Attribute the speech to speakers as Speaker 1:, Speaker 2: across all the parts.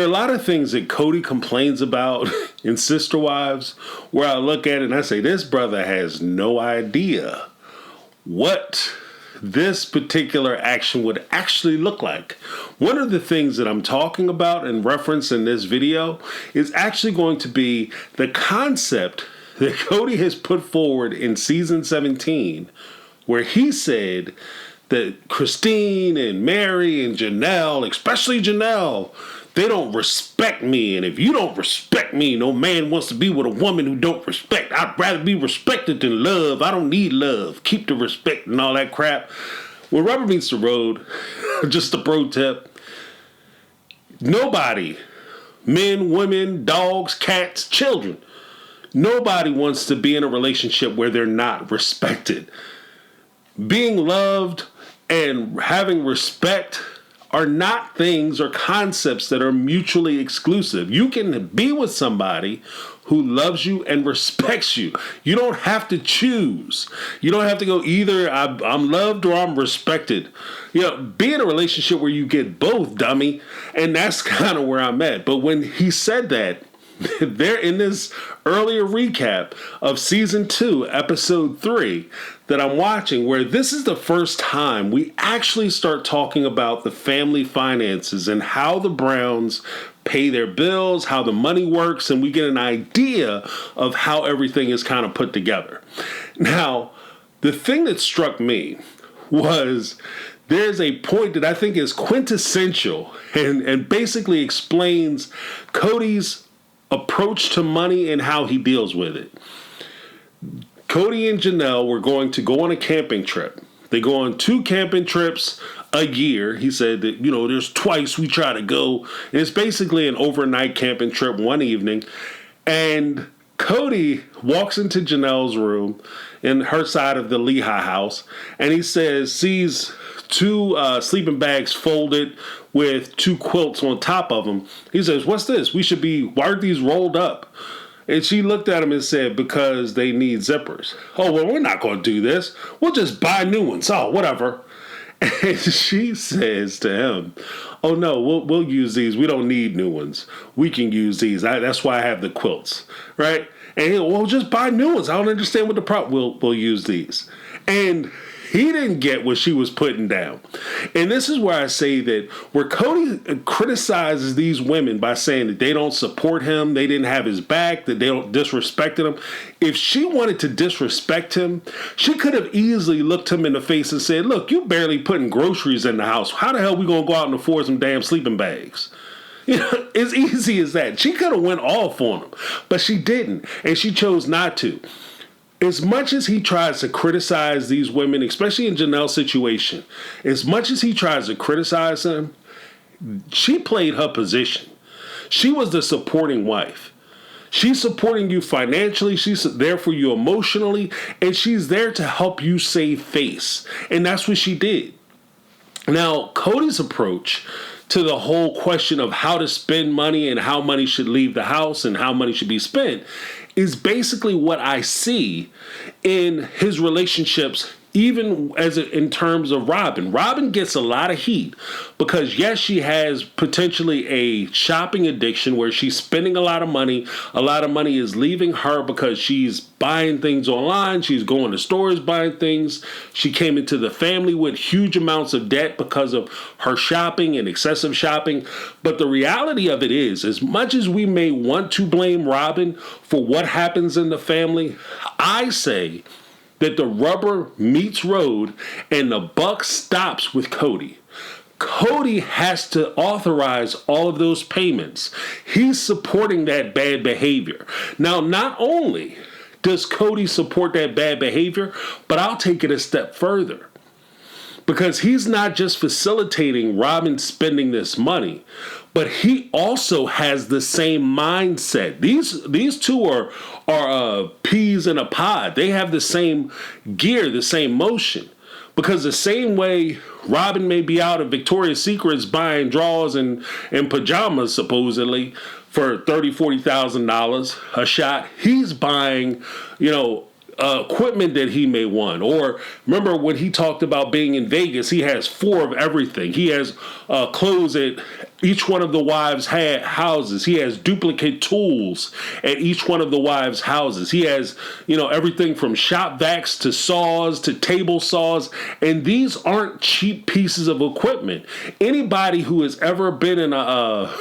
Speaker 1: There are a lot of things that Cody complains about in Sister Wives where I look at it and I say, this brother has no idea what this particular action would actually look like. One of the things that I'm talking about and reference in this video is actually going to be the concept that Cody has put forward in season 17, where he said that Christine and Meri and Janelle, especially Janelle, they don't respect me. And if you don't respect me, no man wants to be with a woman who don't respect. I'd rather be respected than love. I don't need love. Keep the respect and all that crap. When rubber meets the road, just a pro tip, nobody, men, women, dogs, cats, children, nobody wants to be in a relationship where they're not respected. Being loved and having respect are not things or concepts that are mutually exclusive. You can be with somebody who loves you and respects you. You don't have to choose. You don't have to go either I'm loved or I'm respected. You know, be in a relationship where you get both, dummy. And that's kind of where I'm at. But when he said that, they're in this earlier recap of season 2, episode 3 that I'm watching, where this is the first time we actually start talking about the family finances and how the Browns pay their bills, how the money works, and we get an idea of how everything is kind of put together. Now, the thing that struck me was there's a point that I think is quintessential and basically explains Cody's approach to money and how he deals with it. Cody and Janelle were going to go on a camping trip. They go on 2 camping trips a year. He said that, there's twice we try to go. And it's basically an overnight camping trip one evening. And Cody walks into Janelle's room in her side of the Lehigh house. And he sees 2 sleeping bags folded with 2 quilts on top of them. He says, "What's this? Why are these rolled up?" And she looked at him and said, "Because they need zippers." "Oh, well, we're not going to do this. We'll just buy new ones. Oh, whatever." And she says to him, "Oh, no, we'll use these. We don't need new ones. We can use these. That's why I have the quilts." Right? And he'll, "Well, just buy new ones. I don't understand what the problem. We'll use these." And he didn't get what she was putting down. And this is where I say that where Cody criticizes these women by saying that they don't support him, they didn't have his back, that they don't disrespected him. If she wanted to disrespect him, she could have easily looked him in the face and said, "Look, you barely putting groceries in the house. How the hell we going to go out and afford some damn sleeping bags?" As easy as that. She could have went off on him, but she didn't. And she chose not to. As much as he tries to criticize these women, especially in Janelle's situation, as much as he tries to criticize them, she played her position. She was the supporting wife. She's supporting you financially. She's there for you emotionally. And she's there to help you save face. And that's what she did. Now, Cody's approach to the whole question of how to spend money and how money should leave the house and how money should be spent is basically what I see in his relationships, even in terms of Robin. Robin gets a lot of heat because, yes, she has potentially a shopping addiction where she's spending a lot of money. A lot of money is leaving her because she's buying things online. She's going to stores buying things. She came into the family with huge amounts of debt because of her shopping and excessive shopping. But the reality of it is, as much as we may want to blame Robin for what happens in the family, I say that the rubber meets road and the buck stops with Cody. Cody has to authorize all of those payments. He's supporting that bad behavior. Now, not only does Cody support that bad behavior, but I'll take it a step further. Because he's not just facilitating Robin spending this money, but he also has the same mindset. These two are peas in a pod. They have the same gear, the same motion. Because the same way Robin may be out of Victoria's Secrets buying drawers and pajamas, supposedly, for $30,000, $40,000 a shot, he's buying, equipment that he may want. Or remember when he talked about being in Vegas, he has 4 of everything. He has clothes at each one of the wives' houses. He has duplicate tools at each one of the wives' houses. He has, everything from shop vacs to saws to table saws. And these aren't cheap pieces of equipment. Anybody who has ever been in a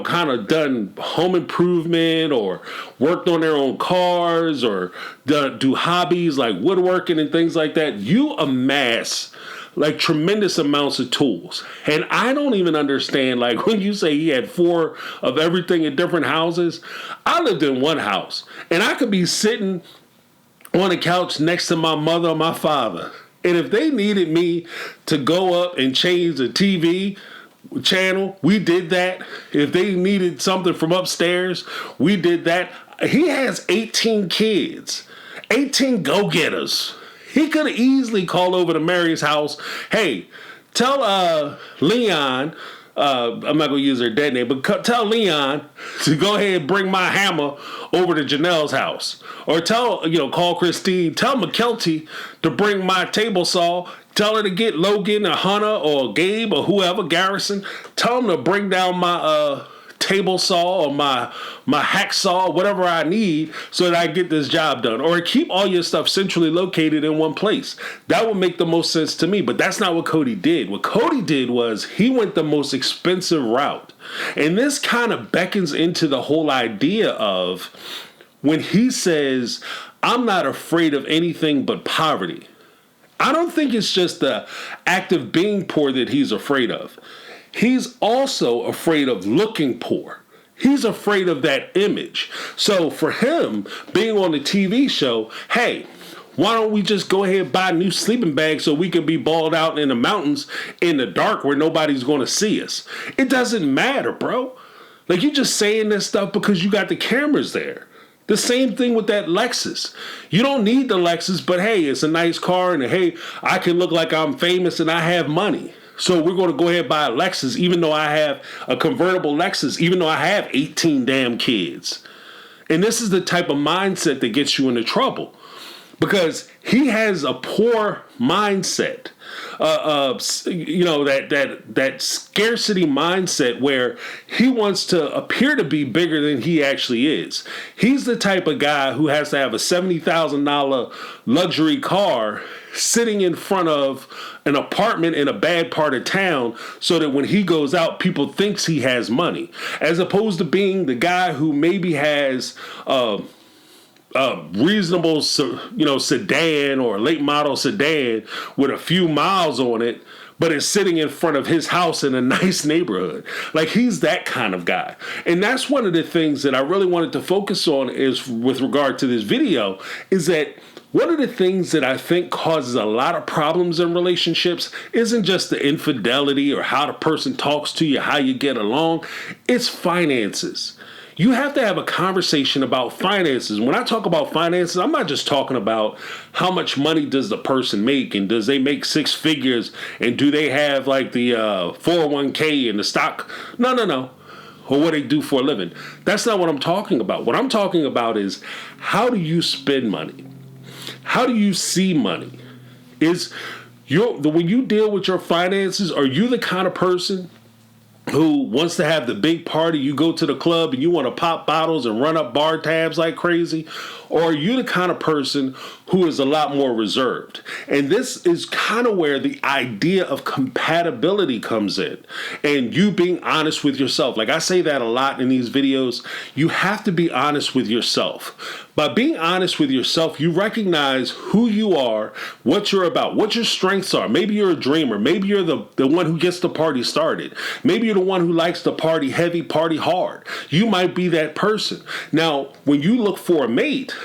Speaker 1: kind of done home improvement or worked on their own cars or do hobbies like woodworking and things like that, you amass like tremendous amounts of tools. And I don't even understand, like when you say he had 4 of everything in different houses. I lived in one house and I could be sitting on a couch next to my mother or my father. And if they needed me to go up and change the TV channel, we did that. If they needed something from upstairs, we did that. He has 18 kids, 18 go-getters. He could have easily called over to Meri's house. Hey, tell Leon, I'm not going to use her dead name, but tell Leon to go ahead and bring my hammer over to Janelle's house. Or call Christine, tell McKelty to bring my table saw. Tell her to get Logan or Hunter or Gabe or whoever, Garrison. Tell them to bring down my table saw or my hacksaw, whatever I need, so that I get this job done. Or keep all your stuff centrally located in one place. That would make the most sense to me, but that's not what Cody did. What Cody did was he went the most expensive route. And this kind of beckons into the whole idea of when he says, I'm not afraid of anything but poverty. I don't think it's just the act of being poor that he's afraid of. He's also afraid of looking poor. He's afraid of that image. So for him, being on the TV show, hey, why don't we just go ahead and buy new sleeping bags so we can be balled out in the mountains in the dark where nobody's going to see us? It doesn't matter, bro. Like, you're just saying this stuff because you got the cameras there. The same thing with that Lexus. You don't need the Lexus, but hey, it's a nice car, and hey, I can look like I'm famous and I have money. So we're going to go ahead and buy a Lexus, even though I have a convertible Lexus, even though I have 18 damn kids. And this is the type of mindset that gets you into trouble, because he has a poor mindset. That scarcity mindset where he wants to appear to be bigger than he actually is. He's the type of guy who has to have a $70,000 luxury car sitting in front of an apartment in a bad part of town so that when he goes out, people thinks he has money, as opposed to being the guy who maybe has reasonable, sedan or late model sedan with a few miles on it, but it's sitting in front of his house in a nice neighborhood. Like, he's that kind of guy. And that's one of the things that I really wanted to focus on is with regard to this video, is that one of the things that I think causes a lot of problems in relationships isn't just the infidelity or how the person talks to you, how you get along. It's finances. You have to have a conversation about finances. When I talk about finances, I'm not just talking about how much money does the person make and does they make 6 figures and do they have like the 401k and the stock. No. Or what they do for a living. That's not what I'm talking about. What I'm talking about is, how do you spend money? How do you see money? When you deal with your finances, are you the kind of person who wants to have the big party? You go to the club and you want to pop bottles and run up bar tabs like crazy? Or are you the kind of person who is a lot more reserved? And this is kind of where the idea of compatibility comes in, and you being honest with yourself. Like I say that a lot in these videos. You have to be honest with yourself. By being honest with yourself, you recognize who you are, what you're about, what your strengths are. Maybe you're a dreamer. Maybe you're the one who gets the party started. Maybe you're the one who likes to party heavy, party hard. You might be that person. Now, when you look for a mate,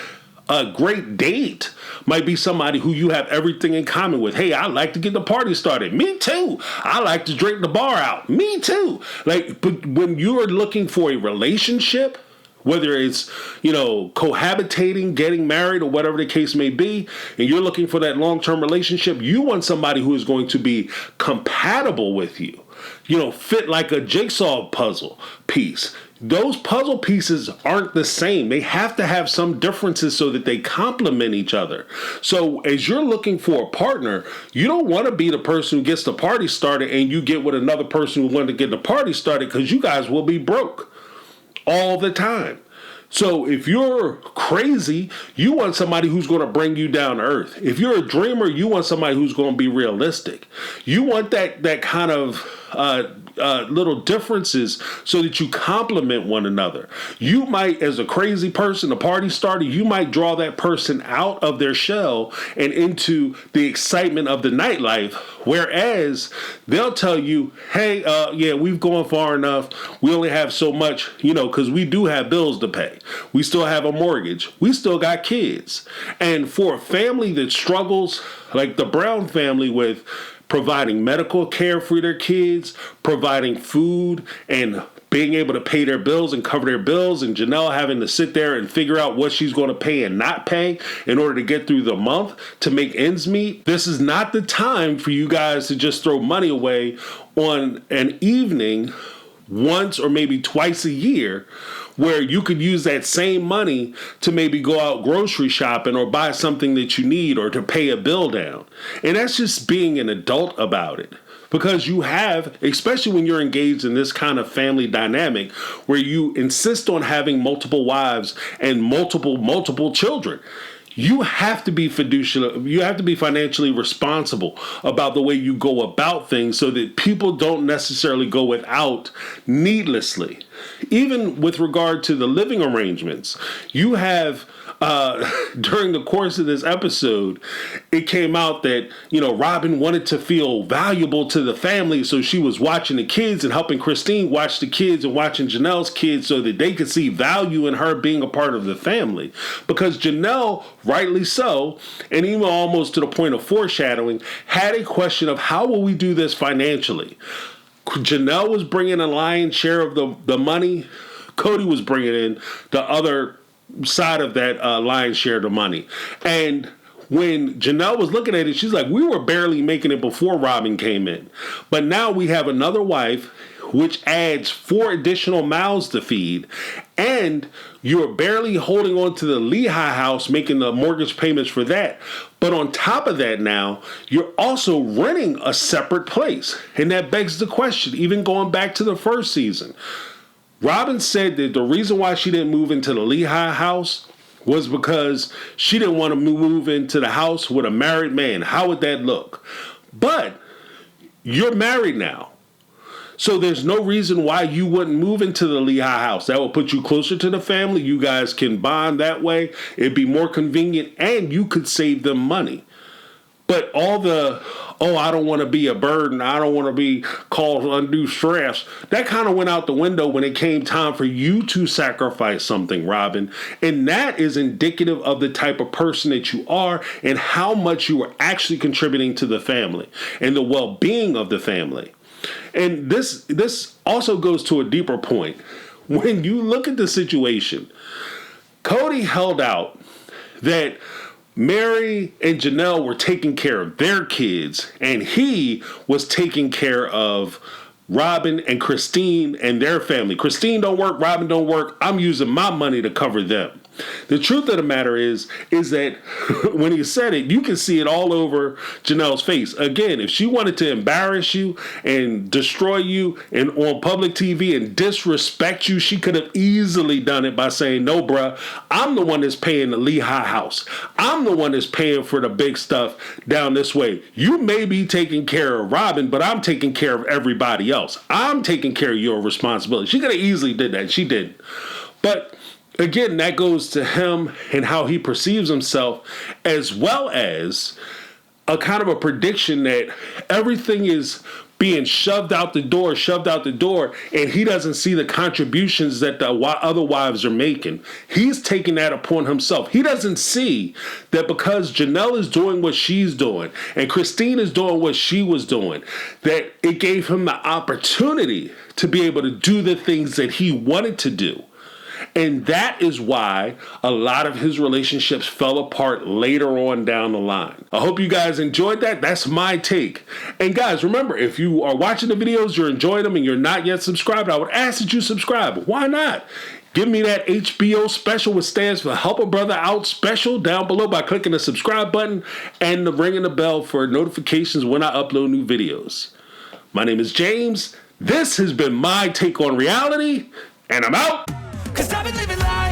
Speaker 1: a great date might be somebody who you have everything in common with. Hey, I like to get the party started. Me too. I like to drink the bar out. Me too. But when you're looking for a relationship, whether it's, cohabitating, getting married, or whatever the case may be, and you're looking for that long-term relationship, you want somebody who is going to be compatible with you. Fit like a jigsaw puzzle piece. those puzzle pieces aren't the same. They have to have some differences so that they complement each other. So as you're looking for a partner, you don't want to be the person who gets the party started and you get with another person who wants to get the party started, because you guys will be broke all the time. So if you're crazy, you want somebody who's going to bring you down to earth. If you're a dreamer, you want somebody who's going to be realistic. You want that kind of little differences so that you complement one another. You might, as a crazy person, a party starter, you might draw that person out of their shell and into the excitement of the nightlife. Whereas they'll tell you, hey, yeah, we've gone far enough. We only have so much, because we do have bills to pay. We still have a mortgage. We still got kids. And for a family that struggles, like the Brown family, with providing medical care for their kids, providing food, and being able to pay their bills and cover their bills, and Janelle having to sit there and figure out what she's going to pay and not pay in order to get through the month to make ends meet. This is not the time for you guys to just throw money away on an evening once or maybe twice a year, where you could use that same money to maybe go out grocery shopping or buy something that you need or to pay a bill down. And that's just being an adult about it. Because you have, especially when you're engaged in this kind of family dynamic where you insist on having multiple wives and multiple children, you have to be financially responsible about the way you go about things so that people don't necessarily go without needlessly. Even with regard to the living arrangements, you have, during the course of this episode, it came out that, Robin wanted to feel valuable to the family, so she was watching the kids and helping Christine watch the kids and watching Janelle's kids so that they could see value in her being a part of the family. Because Janelle, rightly so, and even almost to the point of foreshadowing, had a question of how will we do this financially? Janelle was bringing a lion's share of the money. Cody was bringing in the other side of that lion's share of the money. And when Janelle was looking at it, she's like, we were barely making it before Robin came in. But now we have another wife, which adds 4 additional mouths to feed. And you're barely holding on to the Lehigh house, making the mortgage payments for that. But on top of that now, you're also renting a separate place. And that begs the question, even going back to the first season. Robin said that the reason why she didn't move into the Lehigh house was because she didn't want to move into the house with a married man. How would that look? But you're married now. So there's no reason why you wouldn't move into the Lehigh house. That will put you closer to the family. You guys can bond that way. It'd be more convenient, and you could save them money. But all the, I don't want to be a burden, I don't want to be called undue stress, that kind of went out the window when it came time for you to sacrifice something, Robin. And that is indicative of the type of person that you are and how much you are actually contributing to the family and the well-being of the family. And this also goes to a deeper point. When you look at the situation, Cody held out that Meri and Janelle were taking care of their kids, and he was taking care of Robin and Christine and their family. Christine don't work, Robin don't work. I'm using my money to cover them. The truth of the matter is that when he said it, you can see it all over Janelle's face. Again, if she wanted to embarrass you and destroy you and on public TV and disrespect you, she could have easily done it by saying, no, bruh, I'm the one that's paying the Lehigh house. I'm the one that's paying for the big stuff down this way. You may be taking care of Robin, but I'm taking care of everybody else. I'm taking care of your responsibility. She could have easily did that. She didn't. But again, that goes to him and how he perceives himself, as well as a kind of a prediction that everything is being shoved out the door, and he doesn't see the contributions that the other wives are making. He's taking that upon himself. He doesn't see that because Janelle is doing what she's doing and Christine is doing what she was doing, that it gave him the opportunity to be able to do the things that he wanted to do. And that is why a lot of his relationships fell apart later on down the line. I hope you guys enjoyed that. That's my take. And guys, remember, if you are watching the videos, you're enjoying them, and you're not yet subscribed, I would ask that you subscribe. Why not? Give me that HBO special, which stands for Help a Brother Out special, down below by clicking the subscribe button and ringing the bell for notifications when I upload new videos. My name is James. This has been my take on reality, and I'm out. 'Cause I've been living life.